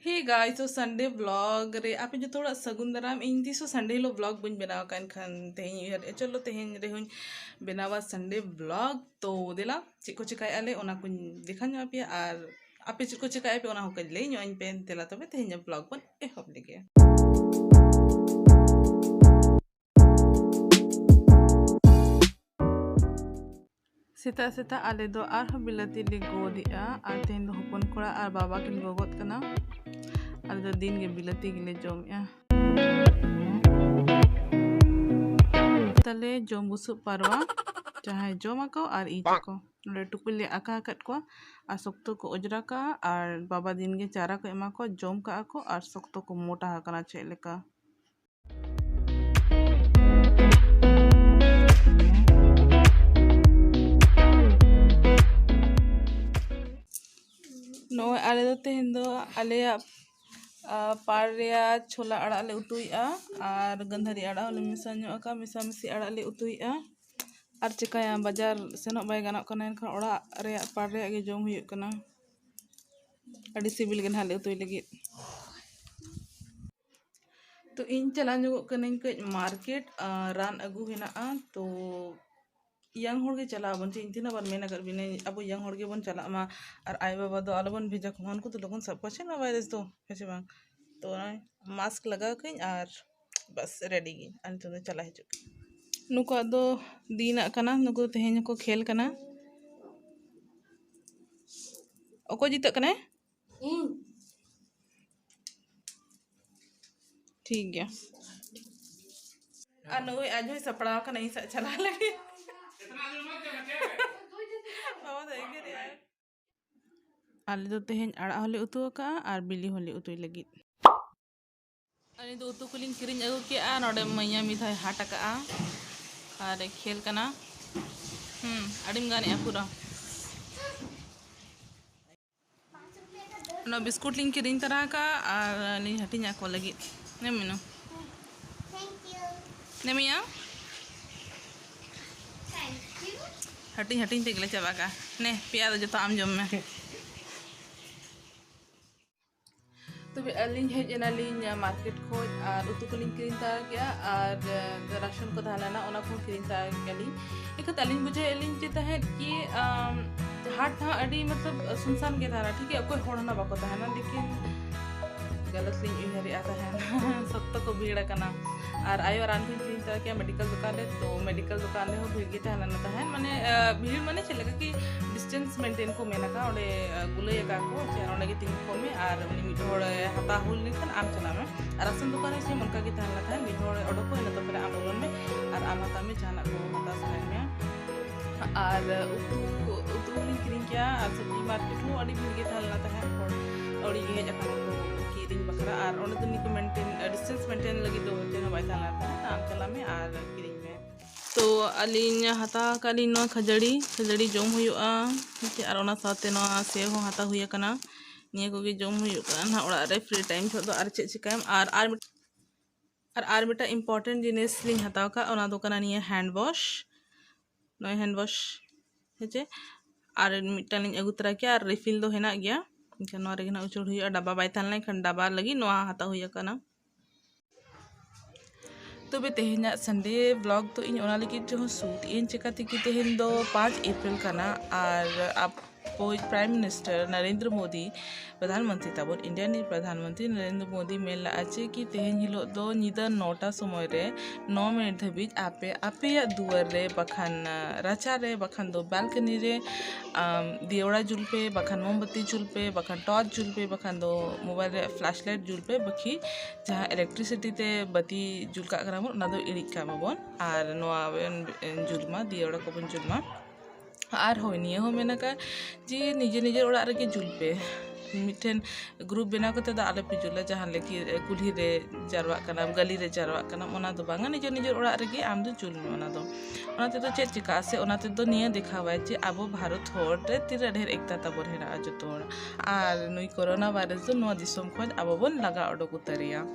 Hey guys, so Sunday vlog re आप जो थोड़ा सगुन दराम इन दी सो संडे लो vlog बुन बनाओ खान तेहिं यार चलो तेहिं रे हुन बनावा संडे vlog तो देला चिको चिकाय आले ओना कुन दिखा ᱧᱚᱜ पे आर आपे चिको चिकाय पे ओना हो कज ले ᱧᱚᱜ पे तेला तबे तेहिं vlog बन एहब लेगे Sita sita ale do arho bilati li godia ar tehin do hopon kora ar baba kin gogot kana ale do din ge bilati gile jom ya tale jom busuk parwa jahai jom ako ar ijo ko nole tukul le aka akat ko ar sokto ko ojra ka ar baba din ge cara ko ema ko jom ka ako ar sokto ko mota hakana chek leka Nowa ale do tehin do ale par rea chola ara le utuia ar gandhari ara le misa ᱧᱚᱜ aka misa misi ara le utuia ar chikaya bazar senok bai ganok kana enkhan ora rea par rea ge jom huyuk kana adi sibil ge hale utui lagit to in chala nyugok kana kaj market ran agu henaa to yang hor ge chala bon tin tina bar mena kar bine abu yang hor ge bon chala ma ar ai baba do alobon bheja ko man ko to logon sab pache na virus do hese bang तो mask लगा कहीं और बस ready गी अन तो चला हिजुक नुको दो दीना कना नुको तेहें को खेल कना ओको जीत कने ठीक गया आ नो आज ही सपड़ा का नहीं चला लगे बाबा तो एक रे आले तो तेहें आड़ा होले उतु का और बिली होले उतु लगी अरे दो उतु कुलिंग किरिंग अगु के आ नोडे मैया मिठाई हाट का और खेल कना अडिम गाने पूरा नो बिस्कुट लिंग किरिंग तरह का और लिंग हटिंग को लगी ने मिनो थैंक यू ने मिया थैंक यू हटिंग हटिंग तेगले चाबा का ने पिया दो जो आम जम में तो अलिंग हेजना लिंग मार्केट खोज और उतु को लिंग किरिंग तार गया और राशन को धालाना ओना को किरिंग तार गया लिंग एक तलिंग बुझे लिंग जेता है कि हाट था अड़ी मतलब सुनसान के थाना ठीक है कोई होना बाको था ना लेकिन गलत लिंग इहरी आता है सब तो को भीड़ करना और आयो रान की किरिंग तार गया मेडिकल दुकान है तो मेडिकल दुकान में हो भीड़ के थाना ना था माने भीड़ माने चलेगा कि डिस्टेंस मेंटेन को मेना का ओडे गुले का को चार ओडे के तीन को में और उनी मिठोड़ हता हुल निकन आम चला में और राशन दुकान से मनका के थाना था मिठोड़ ओडो को ना तो फिर आम लोन में और आम हता में जाना को हता समय में और उतु किरिंग किया और सब्जी मार्केट हो अड़ी भीड़ के थाना था और ये जका को किरिंग बकरा और ओडे तो निको मेंटेन डिस्टेंस मेंटेन लगी दो जेनो बाय थाना था आम चला में और किरिंग में तो अलिंग हता काली नो खजड़ी जम हुआ और ओना साथे नो सेव हो हता हुआ कना निये को गे जम हुआ ना ओड़ा रे फ्री टाइम छो दो और चे चिकाम और मिटा इंपॉर्टेंट जिनिस लिंग हता का ओना दो कना निये hand wash no hand wash हेचे और मिटा लिंग अगु तरा के और रिफिल दो हेना गया नो रे ना उचड़ हुआ डब्बा बाय थान खन डब्बा लगी नो हता हुआ कना तो बे तेहें संडे ब्लॉग तो इन ओना लगी जो सूट इन चिकाते कि तेहें दो 5 अप्रैल कना और आप प्राइम मिनिस्टर नरेंद्र मोदी प्रधानमंत्री ताबो इंडिया नि प्रधानमंत्री नरेंद्र मोदी मेल आचे कि तेहें हिलो दो निदा 9टा समय रे 9 मिनट धबिज आपे आपे दुआर रे बखान राचा रे बखान दो बालकनी रे दियोड़ा जुल पे बखान मोमबत्ती जुल पे बखान टॉर्च जुल पे बखान दो मोबाइल रे फ्लैश लाइट जुल पे बखी जहां इलेक्ट्रिसिटी ते बत्ती जुल का करामो ना दो इडिक का मबन और नोआ जुलमा दियोड़ा को बन जुलमा और हो निये हो मेना का जी निजे निजे ओड़ा रे जुल पे मिठन ग्रुप बना को ते आले पे जुला जहां लेकी कुल्ही रे जारवा कना गली रे जारवा कना ओना दो बांगा निजे निजे ओड़ा रे आम दो जुल में ओना तो चे चिका से ओना ते दो निये दिखावा जे आबो भारत होड़ रे तीरा ढेर एकता ताबोर हेना जतो और नुई कोरोना वायरस दो नो दिसम खोज आबो बन लगा ओडो उतरिया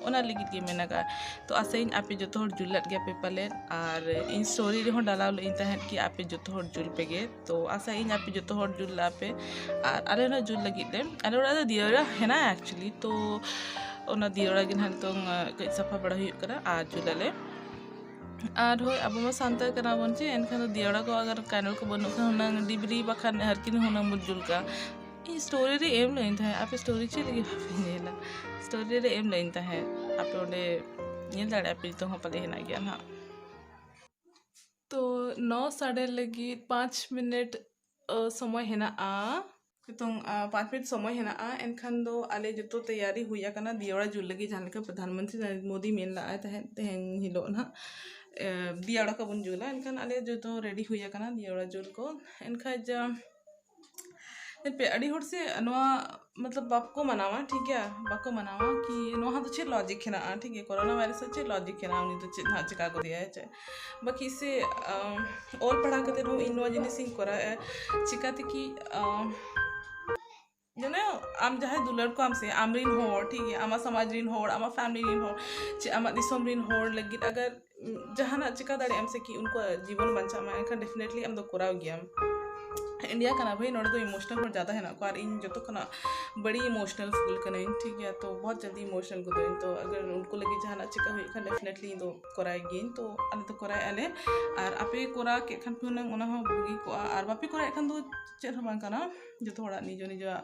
ओना लगित के मेनागा तो आसेइन आपे जतो हर जुलत गया पे पले और इन स्टोरी रे हो डालाव ल इन तहन कि आपे जतो हर जुल पे गे तो आसेइन आपे जतो हर जुल लापे और आले ना जुल लगित ले आले ओरा दियोड़ा हेना एक्चुअली तो ओना दियोड़ा गिन हन तो कई सफा बड़ा हुई करा आ जुलले और हो अब मा सांता कना बन चे एनखान दियोड़ा को अगर कैनल को बनु खा हुना डिबरी बखान हर किन हुना मुजुल का ई स्टोरी रे एम लाइन था आपे स्टोरी चे लगी नेला स्टोरी रे एम लाइन था है आपे ओडे नेल दाड़े आपे तो हो पले हेना गया ना तो 9 साढ़े लगी 5 मिनट समय हेना आ तो 5 मिनट समय हेना आ एनखान दो आले जतो तैयारी हुआ कना दियोड़ा जुल लगी जहां का प्रधानमंत्री नरेंद्र मोदी मेन ला तेहेन हिलो ना दियोड़ा का बन जुला एनखान आले जतो रेडी हुआ कना दियोड़ा जुल को एनखा जा पे अड़ी होड़ से नवा मतलब बाको मनावा ठीक है बाको मनावा कि नवा तो चे लॉजिक है ना ठीक है कोरोना वायरस चे लॉजिक है ना उनी तो चे ना चिका को दिया है चे बाकी से और पढ़ा करते रहो इन नवा जिनिस इन कोरा चिकाते कि जने आम जहाँ दुलर को हमसे आमरीन होड़ ठीक है आमा समाज रिन होड़ आमा फैमिली रिन होड़ चे आमा दिसोम रिन होड़ लगी अगर जहाँ ना चिका दाड़े हमसे कि उनको जीवन बंचा मैं एनखान डेफिनेटली हम तो कोराव गया इंडिया का ना भाई नोड़े तो इमोशनल हो ज़्यादा है ना और इन जो तो कना बड़ी इमोशनल फूल करना ठीक है तो बहुत जल्दी इमोशनल को दो तो अगर उनको लगे जहाँ ना चिका हुई खान डेफिनेटली तो कराएगी तो अले तो कराए अले और आपे कोरा के खान पे उन्हें हो बुगी को और बापे कोरा खान तो चल हम करना जो थोड़ा निजो निजो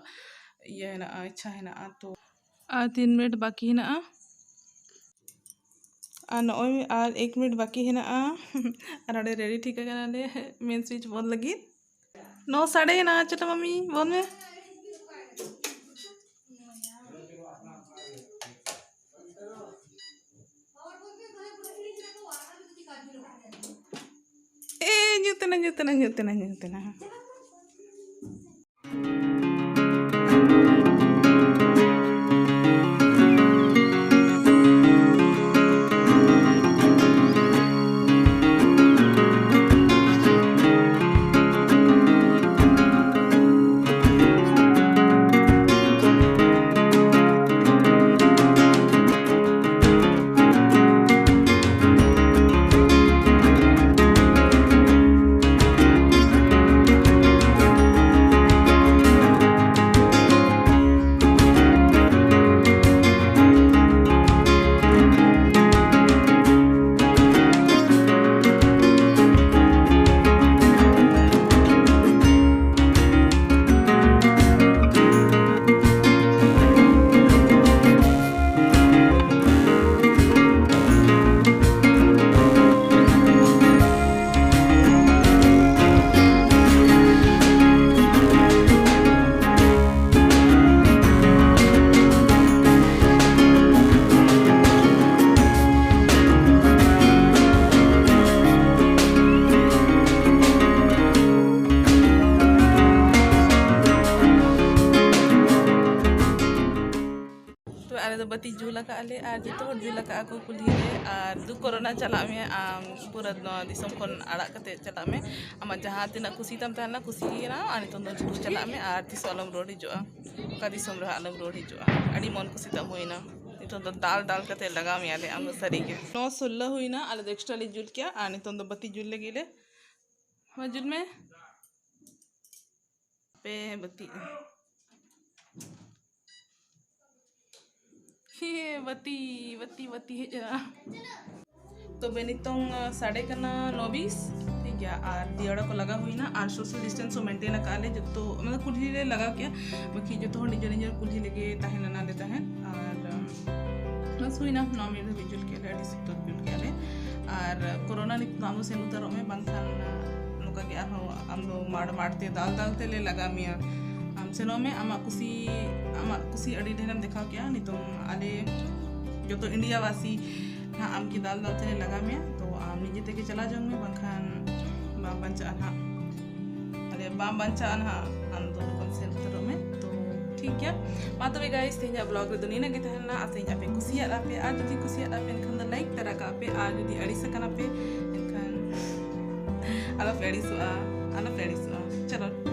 ये है ना इच्छा है ना तो 3 मिनट बाकी है ना और 1 मिनट बाकी है ना और रेडी ठीक है ना मेन स्विच बंद लगी 9 साढ़े ना चलो मम्मी बोल में nyutena बत्ती जुला का आले और जो हर जुला का को कुली और दु कोरोना चला में पूरा दिसम खन आड़ा कते चला में आम जहाँ तीना कुसी तम तहना कुसी ना और नितों दो चला में और तिस अलम रोड हिजुआ का दिसम रहा अलम रोड हिजुआ अड़ी मन कुसी तम होइना नितों दो दाल दाल कते लगा में आले आम सरी के 9:16 होइना आले दो एक्स्ट्रा ले जुल किया और नितों दो बत्ती जुल लगी ले हाँ जुल में पे बत्ती बत्ती बत्ती बत्ती है जरा तो बेनितों साढ़े कना 9:20 ठीक है और दियोड़ा को लगा हुई ना और सोशल डिस्टेंस मेंटेन काले जो तो मतलब कुल्ही ले लगा क्या बाकी जो तो निजो निजो कुल्ही लगे ताहे ना लेता है और बस हुई ना 9 मिनट विजुअल के रेडी सब तो विजुअल के ले और कोरोना नित नामो से उतरो में बंखान नुका के हम दो मारते दाल दालते ले लगा मिया सेनो में आमा कुसी अड़ी ढेरम देखा क्या नितों आले जो तो इंडिया वासी हाँ आम की दाल दाल थे लगा में तो आम निजे ते के चला जाऊँ में बंखान बाम बंचा हाँ अरे बाम बंचा हाँ हम दोनों कौन से उतरों में तो ठीक है मातो भी गाइस तेजा ब्लॉग रे दुनिया ना के तहना आते हैं पे कुसिया रापे आज यदि कुसिया रापे इनखान लाइक तरह का पे आज यदि अड़ी सकना पे इनखान अला फेड़ी सुआ चलो